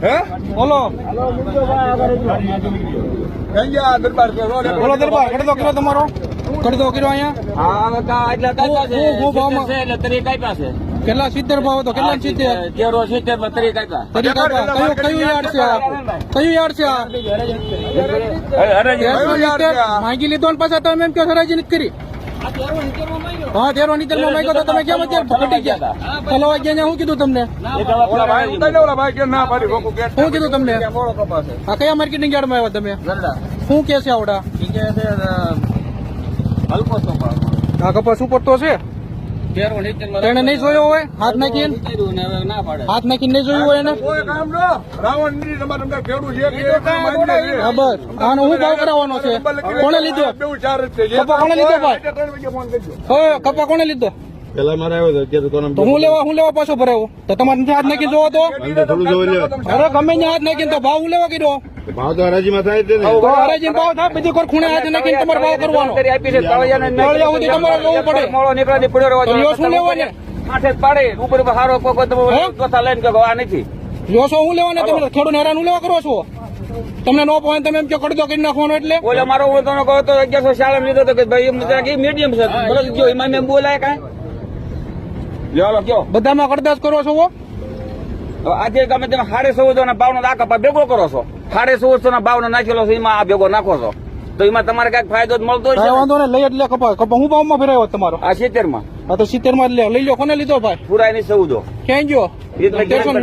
હે બોલો અહીંયા દરબાર છે બોલો દરબાર ખડતો કર્યો તમારો ખડતો કર્યો અહીંયા કેટલા 70 ભાવ હતો કેટલા 70 તરી કાપ્યા કયું યાર્ડ છે આ કયું યાર્ડ છે આ માંગી લીધો ને પાછા તમે એમ કે હરાજી નથી કરી હા 13 નીચર માં માંગ્યો તો તમે કેમ અત્યારે ઘટી ગયા હલવા ગયા શું કીધું તમને શું કીધું તમને આ કયા માર્કેટિંગ યાર્ડ માં આવ્યા તમે શું કે છે આવડા આ કપાસ ઉપર તો છે એને નહીં જોયો હોય હાથ નાખીને નહીં જોયું હોય એને બસ આનો હું ભાવ કરાવવાનો છે કોને લીધો કપા કોને લીધો ભાઈ કપા કોને લીધો પેલા મારે આવ્યો હતો તો હું લેવા પાછો ભરાયો તો તમારે હાથ નાખી જોવો તો અરે ગમે ને હાથ નાખીને તો ભાવ હું લેવા કીધો ભાવ તો હરાજીમાં થાય જ ને તો હરાજી ભાવ થાય બીજી કોઈ ખૂણે હાથ નાખીને તમારે ભાવ કરવાનો તળિયા સુધી તમારે લેવું પડે તો લ્યો શું લેવાને લ્યો શું હું લેવાને તમે ખેડૂત હેરાન હું લેવા કરો છો તમને નો પોઈન્ટ તમે એમ કે કડદો કરી નાખવાનો એટલે ઓલે મારો હું તમને કહો તો 1140 લીધો તો કે ભાઈ મીડિયમ છે બરોબર જો એમાં મેં બોલાય કાંઈ લ્યો કયો બધામાં કડદાસ કરો છો આજે તમે 1450 ના ભાવનો આ કપા ભેગો કરો છો 1450 ના ભાવનો નાખેલો છે એમાં આ ભેગો નાખો છો તો એમાં તમારે કઈક ફાયદો જ મળતો હોય વાંધો ને લઈ એટલે કપા હું ભાવમાં ફેરાયો તમારો આ 70 માં હા તો 70 માં લઈ લો કોને લીધો ભાઈ પુરાય ની 14 ક્યાં ગયો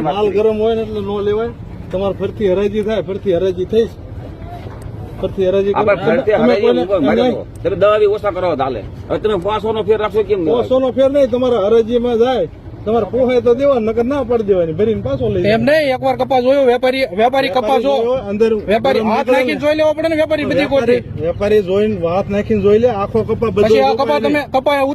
માલ ગરમ હોય ને એટલે નો લેવાય તમારે ફરતી હરાજી થાય ફરતી હરાજી થઈ ફરતી હરાજી તમે દવા બી ઓછા કરો હાલે હવે તમે 500 નો ફેર રાખશો કેમ 500 નો ફેર નહીં તમારા હરાજીમાં જાય તમારે પોહાય તો દેવા નકર ના પડી દેવાની ભરીને પાછો લઈ એમ નહીં એકવાર કપાસ જોયો વેપારી કપાસ અંદર વેપારી હાથ નાખીને જોઈ લેવો પડે ને વેપારી બધી કોઈ વેપારી જોઈને હાથ નાખીને જોઈ લે આખો કપા પછી આ કપા તમે કપા